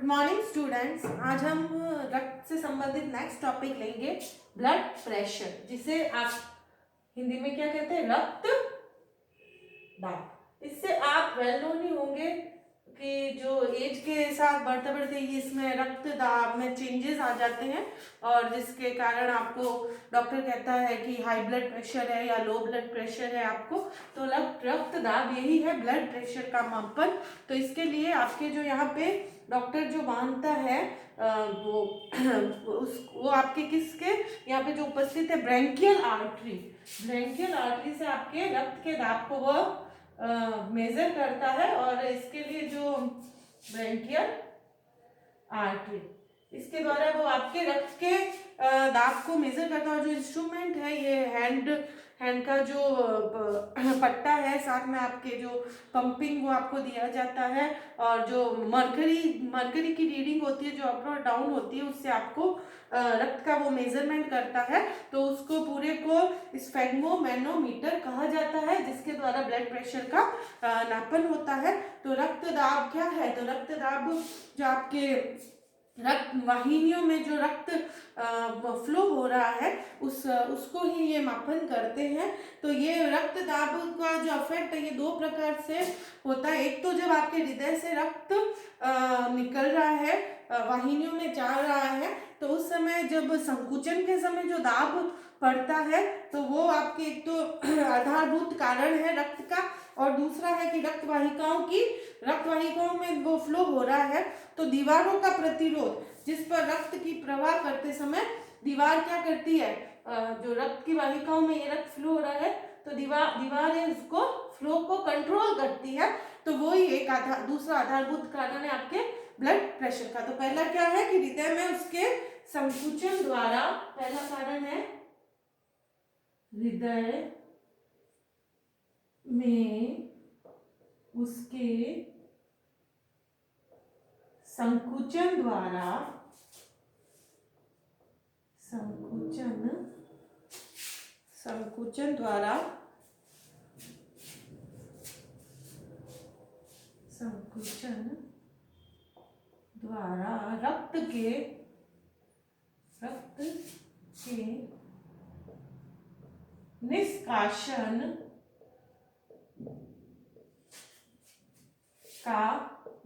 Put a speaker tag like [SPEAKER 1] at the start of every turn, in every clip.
[SPEAKER 1] Good morning students. आज हम रक्त से संबंधित नेक्स्ट टॉपिक लेंगे, ब्लड प्रेशर, जिसे आप हिंदी में क्या कहते हैं, रक्त दाब। इससे आप वेल नोन ही होंगे कि जो एज के साथ बढ़ते बढ़ते इसमें रक्त दाब में चेंजेस आ जाते हैं और जिसके कारण आपको डॉक्टर कहता है कि हाई ब्लड प्रेशर है या लो ब्लड प्रेशर है आपको। तो रक्त दाब यही है ब्लड प्रेशर का मापन। तो इसके लिए आपके जो यहाँ पे डॉक्टर जो मानता है वो आपके किसके यहाँ पे जो उपस्थित है, ब्रैंकियल आर्टरी से आपके रक्त के दाब को वह मेजर करता है। और इसके लिए जो ब्रैंकियल आर्टरी, इसके द्वारा वो आपके रक्त के दाब को मेजर करता है। और जो इंस्ट्रूमेंट है ये हैंड का जो पट्टा है, साथ में आपके जो पंपिंग वो आपको दिया जाता है। और जो मरकरी की रीडिंग होती है जो अप और डाउन होती है, उससे आपको रक्त का वो मेजरमेंट करता है। तो उसको पूरे को स्फेग्मोमैनोमीटर कहा जाता है, जिसके द्वारा ब्लड प्रेशर का नापन होता है। तो रक्त दाब क्या है? तो रक्त दाब जो आपके रक्त वाहिनियों में जो रक्त फ्लो हो रहा है उसको ही ये मापन करते हैं। तो ये रक्त दाब का जो इफेक्ट है ये दो प्रकार से होता है। एक तो जब आपके हृदय से रक्त निकल रहा है, वाहिनियों में जा रहा है, तो उस समय जब संकुचन के समय जो दाब पड़ता है तो वो आपके एक तो आधारभूत कारण है रक्त का, और दूसरा है कि रक्त वाहिकाओं में वो फ्लो हो रहा है। तो दीवारों का प्रतिरोध, जिस पर रक्त की प्रवाह करते समय दीवार क्या करती है, जो रक्त की वाहिकाओं में ये रक्त फ्लो हो रहा है तो दीवार है उसको फ्लो को कंट्रोल करती है। तो वो ही एक दूसरा आधारभूत कारण है आपके ब्लड प्रेशर का। तो पहला क्या है कि हृदय में उसके संकुचन द्वारा, पहला कारण है हृदय में उसके संकुचन द्वारा रक्त के निष्कासन का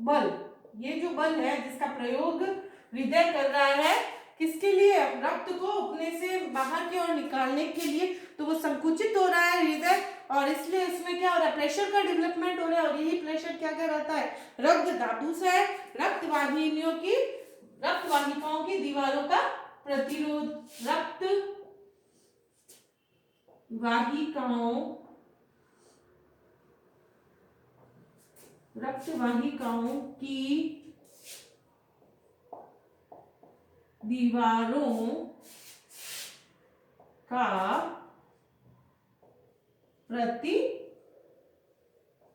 [SPEAKER 1] बल, ये जो बल है जिसका प्रयोग हृदय कर रहा है किसके लिए, रक्त को अपने से बाहर की ओर निकालने के लिए, तो वो संकुचित हो रहा है हृदय, और इसलिए उसमें क्या हो रहा है, प्रेशर का डेवलपमेंट हो रहा है। और यही प्रेशर क्या कहलाता है, रक्त दाब। दूसरा है रक्त वाहिकाओं की दीवारों का प्रतिरोध, रक्त वाहिकाओं की दीवारों का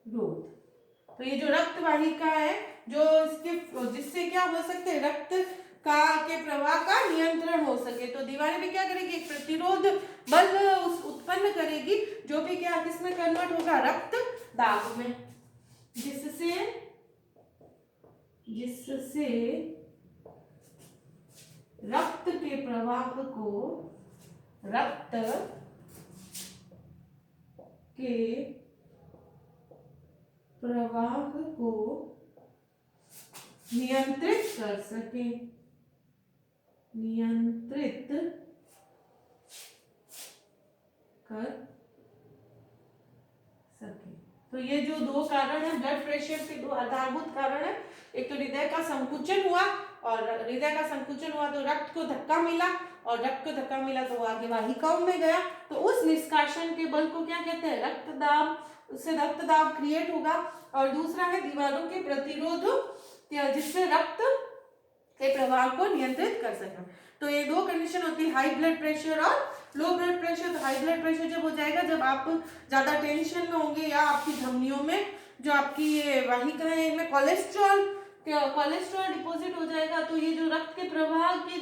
[SPEAKER 1] प्रतिरोध। तो ये जो रक्त वाहिका है जो जिससे क्या हो सकते हैं, रक्त के प्रवाह का नियंत्रण हो सके। तो दीवारें भी क्या करेगी, एक प्रतिरोध बल उत्पन्न करेगी, जो भी क्या किसमें कन्वर्ट होगा, रक्त दाब में, जिससे रक्त के प्रवाह को नियंत्रित कर सके। तो ये जो दो कारण है ब्लड प्रेशर के, दो आधारभूत कारण है। एक तो हृदय का संकुचन हुआ, और हृदय का संकुचन हुआ तो रक्त को धक्का मिला, और रक्त को धक्का मिला तो वो आगे वाहिकाओं में गया। तो उस निष्कासन के बल को क्या कहते हैं, रक्त दाब। उससे रक्त दाब क्रिएट होगा। और दूसरा है दीवारों के प्रतिरोध, जिससे रक्त के प्रवाह को नियंत्रित कर सके। तो ये दो कंडीशन होती है, हाई ब्लड प्रेशर और लो ब्लड प्रेशर। तो हाई ब्लड प्रेशर जब हो जाएगा जब आप ज्यादा टेंशन में होंगे, या आपकी धमनियों में जो आपकी ये वाहिका है इनमें कोलेस्ट्रॉल डिपॉजिट हो जाएगा। तो ये जो रक्त के प्रवाह की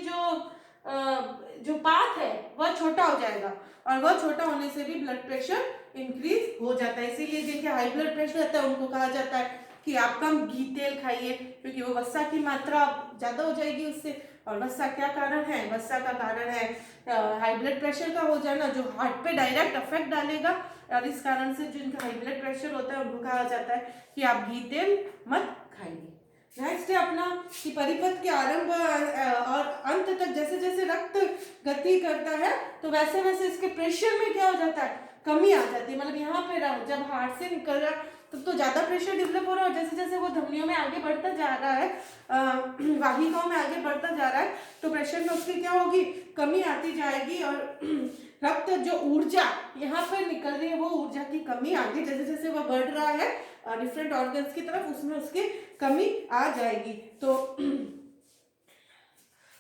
[SPEAKER 1] जो पाथ है वह छोटा हो जाएगा, और वह छोटा होने से भी ब्लड प्रेशर इंक्रीज हो जाता है। इसीलिए जिनके हाई ब्लड प्रेशर रहता है उनको कहा जाता है कि आप कम घी तेल खाइए, क्योंकि वो वसा की मात्रा ज़्यादा हो जाएगी उससे। और वसा क्या कारण है? वसा का कारण है हाई ब्लड प्रेशर का हो जाना, जो हार्ट पे डायरेक्ट अफेक्ट डालेगा। और इस कारण से जिनका हाई ब्लड प्रेशर होता है उनको कहा जाता है कि आप घी तेल मत खाइए। नेक्स्ट है अपना कि परिपथ के आरंभ और अंत तक जैसे जैसे रक्त गति करता है तो वैसे वैसे इसके प्रेशर में क्या हो जाता है? कमी आ जाती है। मतलब यहाँ पे जब हार्ट से निकल रहा है तब तो ज़्यादा प्रेशर डेवलप हो रहा है, और जैसे जैसे वो धमनियों में आगे बढ़ता जा रहा है, वाहिकाओं में आगे बढ़ता जा रहा है, तो प्रेशर में उसकी क्या होगी? कमी आती जाएगी। और रक्त जो ऊर्जा यहाँ पर निकल रही है वो ऊर्जा की कमी आगे जैसे जैसे वह बढ़ रहा है डिफरेंट ऑर्गन्स की तरफ, उसमें उसकी कमी आ जाएगी। तो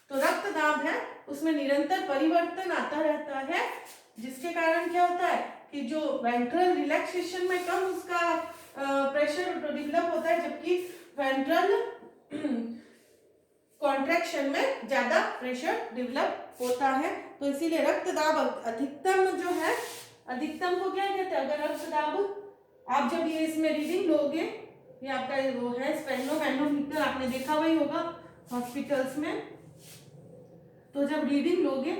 [SPEAKER 1] रक्त दाब है उसमें निरंतर परिवर्तन आता रहता है, जिसके कारण क्या होता है कि जो वेंट्रल रिलैक्सेशन में कम उसका प्रेशर डेवलप होता है, जबकि वेंट्रल कॉन्ट्रैक्शन में ज्यादा प्रेशर डेवलप होता है। तो इसीलिए रक्त दाब अधिकतम जो है, अधिकतम को क्या कहते हैं? अगर रक्त दाब आप जब ये इसमें रीडिंग लोगे, ये आपका वो है स्पेग्मोमेनोमीटर, आपने देखा वही होगा हॉस्पिटल्स में। तो जब रीडिंग लोगे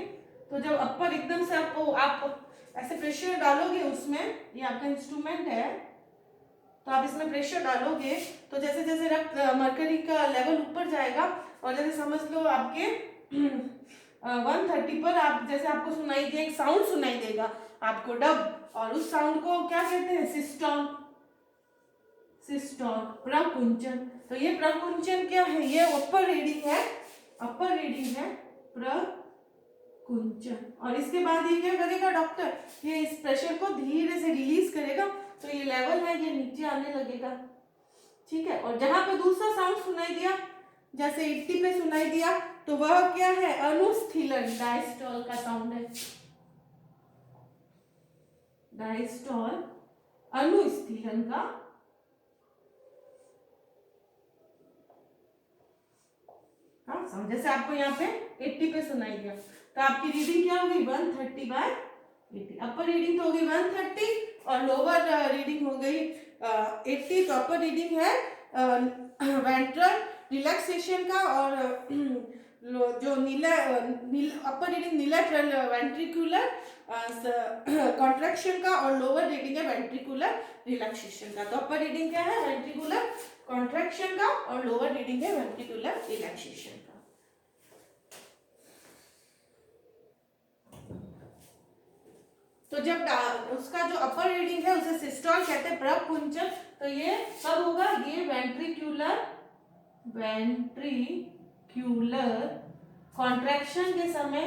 [SPEAKER 1] तो जब अपर एकदम से आप ऐसे प्रेशर डालोगे उसमें, ये आपका इंस्ट्रूमेंट है, तो आप इसमें प्रेशर डालोगे तो जैसे जैसे रक्त मरकरी का लेवल ऊपर जाएगा, और जैसे समझ लो आपके 130 पर आप जैसे आपको सुनाई दे, एक साउंड सुनाई देगा आपको डब, और उस साउंड को क्या कहते हैं? सिस्टोन। सिस्टोन प्रकुंचन। तो ये प्रकुंचन क्या है? ये अपर रीडिंग है, अपर रीडिंग है प्रकुंचन। और इसके बाद ये क्या करेगा डॉक्टर? ये इस प्रेशर को धीरे से रिलीज करेगा, तो ये लेवल है ये नीचे आने लगेगा, ठीक है। और जहां पे दूसरा साउंड सुनाई दिया, जैसे 80 पे सुनाई दिया, तो वह क्या है? अनुस्थीलन, डायस्टॉल का साउंड है, डायस्टॉल अनुस्थीलन का। हाँ, जैसे आपको यहाँ पे 80 पे सुनाई दिया तो आपकी रीडिंग क्या होगी? 130/80। अपर रीडिंग तो होगी 130 और लोअर रीडिंग हो गई 80। तो अपर रीडिंग है वेंट्रल रिलैक्सेशन का, और जो अपर रीडिंग नीलेटरल वेंट्रिकुलर कॉन्ट्रैक्शन का, और लोअर रीडिंग है वेंट्रिकुलर रिलैक्सेशन का। तो अपर रीडिंग क्या है? वेंट्रिकुलर कॉन्ट्रैक्शन का, और लोअर रीडिंग है वेंट्रिकुलर रिलैक्सेशन का। तो जब उसका जो अपर रीडिंग है उसे सिस्टोल कहते हैं, प्रकुंचन। तो ये कब होगा? ये वेंट्रिकुलर कॉन्ट्रैक्शन के समय,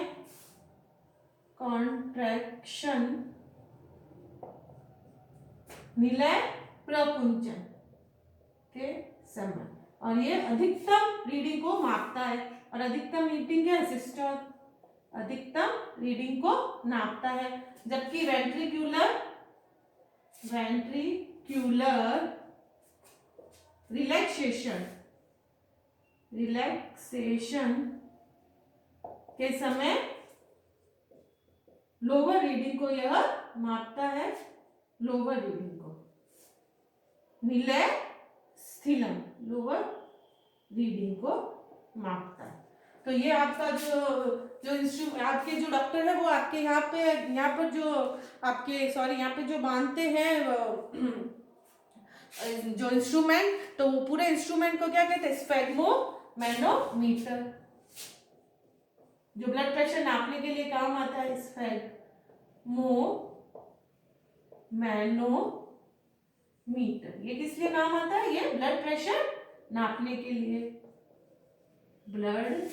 [SPEAKER 1] कॉन्ट्रैक्शन निलय प्रकुंचन के समय, और ये अधिकतम रीडिंग को मापता है। और अधिकतम रीडिंग क्या है? सिस्टोल अधिकतम रीडिंग को नापता है, जबकि वेंट्रिकुलर रिलैक्सेशन के समय लोअर रीडिंग को यह मापता है, लोअर रीडिंग को, निलय स्थिलन लोअर रीडिंग को मापता है। तो ये आपका जो आपके जो डॉक्टर है वो आपके यहाँ पर जो आपके यहाँ पे जो बांधते हैं जो इंस्ट्रूमेंट, तो वो पूरे इंस्ट्रूमेंट को क्या कहते हैं? स्फेग्मोमेनोमीटर, जो ब्लड प्रेशर नापने के लिए काम आता है। स्फेग्मोमेनोमीटर ये किस लिए काम आता है? ये ब्लड प्रेशर नापने के लिए, ब्लड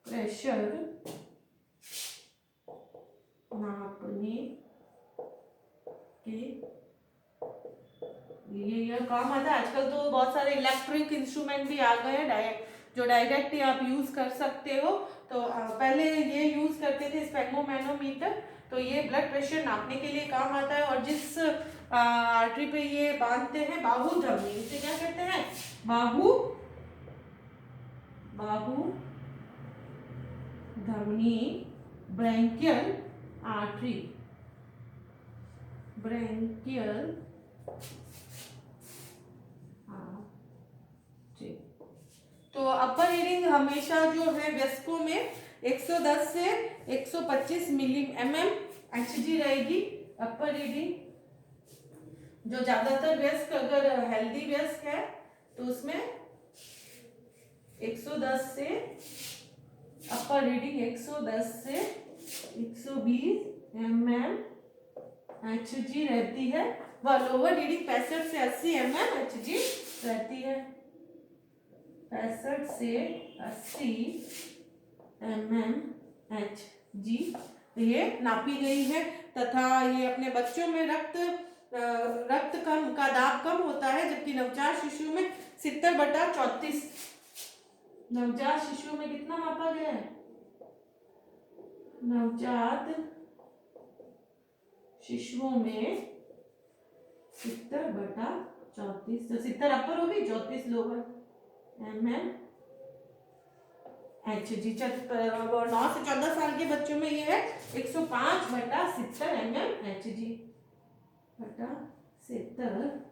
[SPEAKER 1] प्रेशर नापने के ये काम आता है। आजकल तो बहुत सारे इलेक्ट्रिक इंस्ट्रूमेंट भी आ गए हैं जो डायरेक्ट ही आप यूज कर सकते हो। तो पहले ये यूज करते थे स्पेग्मोमेनोमीटर, तो ये ब्लड प्रेशर नापने के लिए काम आता है। और जिस आर्टरी पे ये बांधते हैं, बाहु धमनी, इसे क्या कहते हैं? बाहु धमनी, ब्रैंकियल आर्टरी, ब्रैंकियल हाँ ठीक। तो अपर रीडिंग हमेशा जो है वयस्कों में 110 से 125 मिली एचजी रहेगी अपर रीडिंग। जो ज्यादातर वयस्क अगर हेल्दी वयस्क है तो उसमें 110 से अपर रीडिंग 110 से 120 एचजी रहती है व लोअर रीडिंग 65 से 80 एचजी रहती है। 65 से 80 एचजी ये नापी गई है। तथा ये अपने बच्चों में रक्त कम का दाब कम होता है, जबकि नवजात शिशु में 70/34। नवजात शिशु में कितना मापा गया है? नवजात शिशुओं में 70/34, तो 70 अपर होगी, 34 लोअर एचजी। 9 से 14 साल के बच्चों में ये है 105/70 एचजी बटा 70।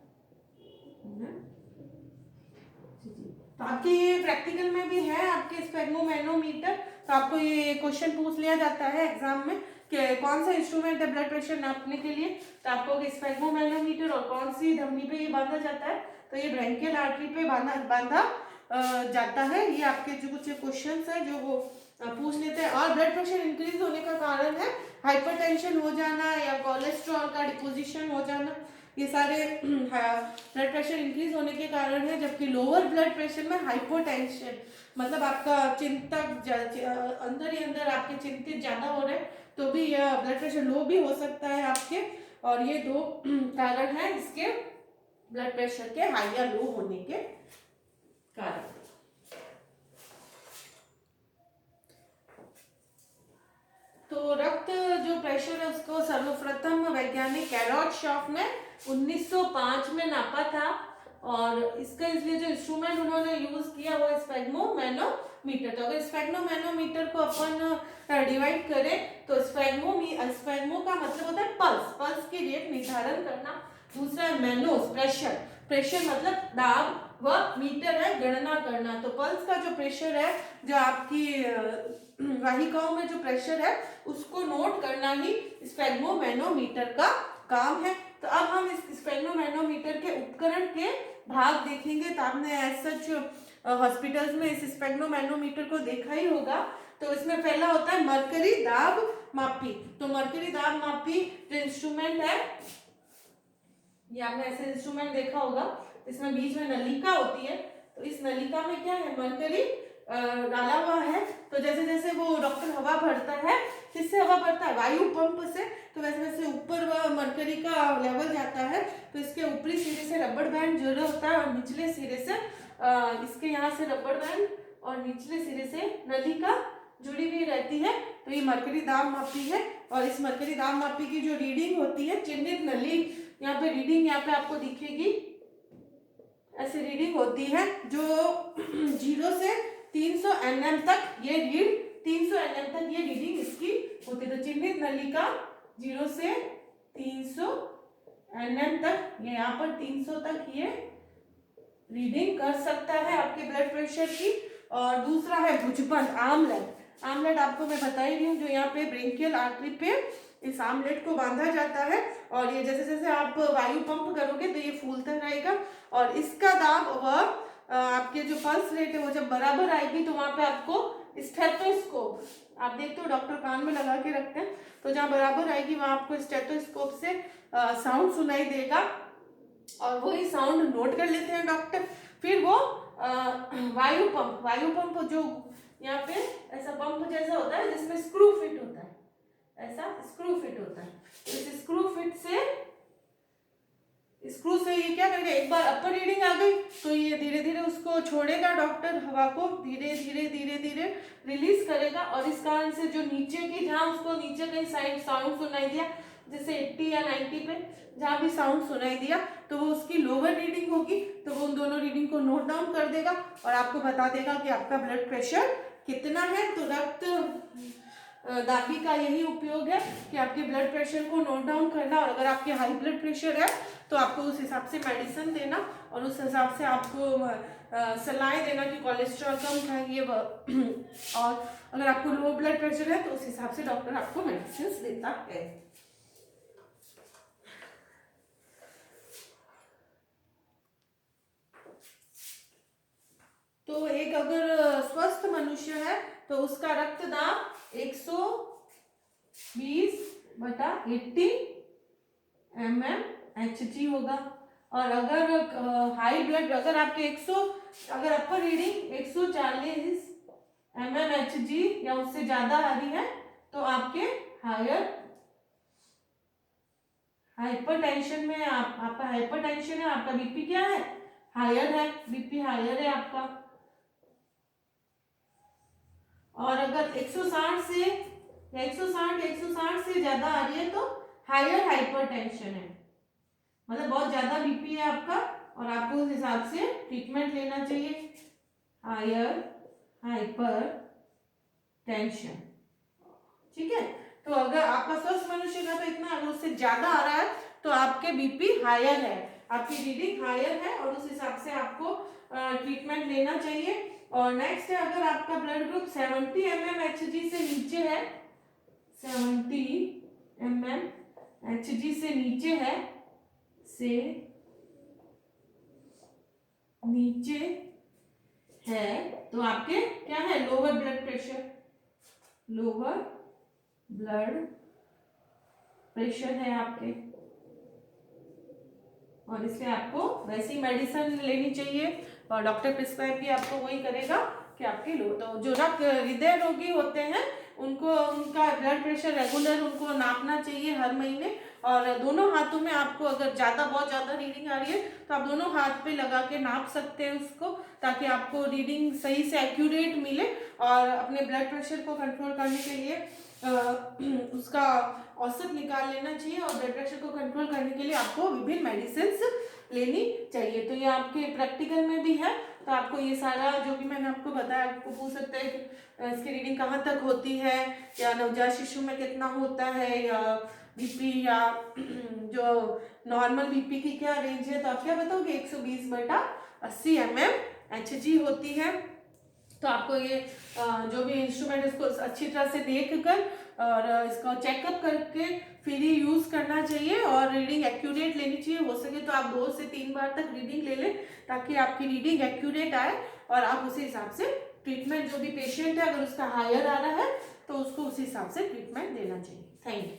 [SPEAKER 1] तो आपके ये प्रैक्टिकल में भी है आपके स्फेग्मोमैनोमीटर। तो आपको ये क्वेश्चन पूछ लिया जाता है एग्जाम में कि कौन सा इंस्ट्रूमेंट है ब्लड प्रेशर नापने के लिए, तो आपको स्फेग्मोमैनोमीटर और कौन सी धमनी पे ये बांधा जाता है, तो ये ब्रैंकियल आर्टरी पे बांधा जाता है। ये आपके जो कुछ क्वेश्चंस है जो वो पूछ लेते हैं। और ब्लड प्रेशर इंक्रीज होने का कारण है हाइपरटेंशन हो जाना या कोलेस्ट्रॉल का डिपोजिशन हो जाना, ये सारे ब्लड प्रेशर इंक्रीज होने के कारण है। जबकि लोअर ब्लड प्रेशर में हाइपोटेंशन मतलब आपका चिंतक अंदर ही अंदर आपके चिंतित ज्यादा हो रहे तो भी यह ब्लड प्रेशर लो भी हो सकता है आपके। और ये दो कारण है इसके ब्लड प्रेशर के हाई या लो होने के कारण। तो रक्त जो प्रेशर है उसको सर्वप्रथम वैज्ञानिक कैरॉट शॉफ ने 1905 में नापा था। और इसका इसलिए जो इंस्ट्रूमेंट उन्होंने यूज किया वो स्फेग्मोमैनोमीटर। तो अगर स्फेग्मोमैनोमीटर को अपन डिवाइड करें तो स्फेग्मो का मतलब होता है पल्स की रेट निर्धारण करना। दूसरा है मैनोस प्रेशर मतलब दाब व मीटर है गणना करना। तो पल्स का जो प्रेशर है, जो आपकी वाहिकाओं में जो प्रेशर है उसको नोट करना ही स्फेग्मोमैनोमीटर का काम है। तो अब हम इस स्फेग्मोमैनोमीटर के उपकरण के भाग देखेंगे। तो आपने एज सच हॉस्पिटल्स में इस स्फेग्मोमैनोमीटर को देखा ही होगा। तो इसमें पहला होता है मरकरी दाब मापी। तो मरकरी दाब मापी जो इंस्ट्रूमेंट है, ये आपने ऐसे इंस्ट्रूमेंट देखा होगा, इसमें बीच में नलिका होती है। तो इस नलिका में क्या है, मरकरी डाला हुआ है। तो जैसे जैसे वो डॉक्टर हवा भरता है, किससे हवा भरता है, वायु पंप से। तो वैसे वैसे ऊपर वह मरकरी का लेवल जाता है। तो इसके ऊपरी सिरे से रबड़ बैंड जुड़ा होता है और निचले सिरे से इसके यहाँ से रबड़ बैंड और निचले सिरे से नलिका जुड़ी हुई रहती है। तो ये मरकरी दाब मापी है। और इस मरकरी दाब मापी की जो रीडिंग होती है, चिन्हित नली यहाँ पे रीडिंग यहाँ पे आपको दिखेगी, ऐसी रीडिंग होती है जो 0 से 300 mm तक ये रीड 300 mm तक ये रीडिंग इसकी होती है। तो चिन्हित नलिका 0 से 300 mm तक, ये यहाँ पर 300 तक ये रीडिंग कर सकता है आपके ब्लड प्रेशर की। और दूसरा है भुजबंद आमलेट आपको मैं बता ही रही हूँ, जो यहाँ पे ब्रेंकियल आर्टरी पे इस आमलेट को बांधा जाता है। और ये जैसे जैसे आप वायु पंप करोगे तो ये फूलता रहेगा। और इसका दाब वह आपके जो पल्स रेट है वो जब बराबर आएगी तो वहां पे आपको स्टेथोस्कोप, आप देखते हो डॉक्टर कान में लगा के रखते हैं, तो जहाँ बराबर आएगी वहां आपको स्टेथोस्कोप से साउंड सुनाई देगा और वही साउंड नोट कर लेते हैं डॉक्टर। फिर वो वायु पंप जो यहाँ पे ऐसा पंप जैसा होता है जिसमें स्क्रू फिट होता है, ऐसा स्क्रू फिट होता है। तो इस स्क्रू से ये क्या करेगा, एक बार अपर रीडिंग आ गई तो ये धीरे धीरे उसको छोड़ेगा, डॉक्टर हवा को धीरे धीरे रिलीज करेगा। और इस कारण से जो नीचे की, जहाँ उसको नीचे कहीं साउंड सुनाई दिया, जैसे 80 या 90 पे जहाँ भी साउंड सुनाई दिया, तो वो उसकी लोअर रीडिंग होगी। तो वो उन दोनों रीडिंग को नोट डाउन कर देगा और आपको बता देगा कि आपका ब्लड प्रेशर कितना है। तो रक्त दाबी का यही उपयोग है कि आपके ब्लड प्रेशर को नोट डाउन करना। और अगर आपके हाई ब्लड प्रेशर है तो आपको उस हिसाब से मेडिसिन देना और उस हिसाब से आपको सलाहें देना कि कोलेस्ट्रॉल कम खाइए और अगर आपको लो ब्लड प्रेशर है तो उस हिसाब से डॉक्टर आपको मेडिसिन देता है। तो एक अगर स्वस्थ मनुष्य है तो उसका रक्तदाब 120/80 mmHg होगा। और अगर हाई ब्लड अगर आपके अगर अपर रीडिंग 140 mmHg या उससे ज्यादा आ रही है तो आपके हाइपरटेंशन में आपका हाइपरटेंशन है, आपका बीपी क्या है, हायर है, बीपी हायर है आपका। और अगर 160 से 160 से ज्यादा आ रही है तो हायर हाइपरटेंशन है, मतलब बहुत ज्यादा बीपी है आपका और आपको उस हिसाब से ट्रीटमेंट लेना चाहिए। हायर हाइपरटेंशन, ठीक है। तो अगर आपका स्वस्थ मनुष्य का तो इतना, अगर उससे ज्यादा आ रहा है तो आपके बीपी हायर है, आपकी रीडिंग हायर है और उस हिसाब से आपको ट्रीटमेंट लेना चाहिए। और नेक्स्ट है अगर आपका ब्लड ग्रुप 70 mmHg से नीचे है, 70 mmHg से नीचे है तो आपके क्या है, लोअर ब्लड प्रेशर है आपके, और इसलिए आपको वैसी मेडिसिन लेनी चाहिए और डॉक्टर प्रिस्क्राइब भी आपको वही करेगा कि आपके लो। तो जो हृदय रोगी होते हैं उनको उनका ब्लड प्रेशर रेगुलर उनको नापना चाहिए हर महीने, और दोनों हाथों में आपको अगर बहुत ज़्यादा रीडिंग आ रही है तो आप दोनों हाथ पे लगा के नाप सकते हैं उसको, ताकि आपको रीडिंग सही से एक्यूरेट मिले। और अपने ब्लड प्रेशर को कंट्रोल करने के लिए उसका औसत निकाल लेना चाहिए और ब्लड प्रेशर को कंट्रोल करने के लिए आपको विभिन्न मेडिसिन लेनी चाहिए। तो ये आपके प्रैक्टिकल में भी है, तो आपको ये सारा जो भी मैंने आपको बताया, आपको पूछ सकते हैं कि इसकी रीडिंग कहाँ तक होती है, या नवजात शिशु में कितना होता है, या बीपी या जो नॉर्मल बीपी की क्या रेंज है, तो आप क्या बताओगे 120/80 mmHg होती है। तो आपको ये जो भी इंस्ट्रूमेंट इसको अच्छी तरह से देख कर और इसका चेकअप करके फिर ही यूज करना चाहिए और रीडिंग एक्यूरेट लेनी चाहिए। हो सके तो आप 2 से 3 बार तक रीडिंग ले लें ताकि आपकी रीडिंग एक्यूरेट आए और आप उसी हिसाब से ट्रीटमेंट, जो भी पेशेंट है अगर उसका हायर आ रहा है तो उसको उसी हिसाब से ट्रीटमेंट देना चाहिए। Thank you.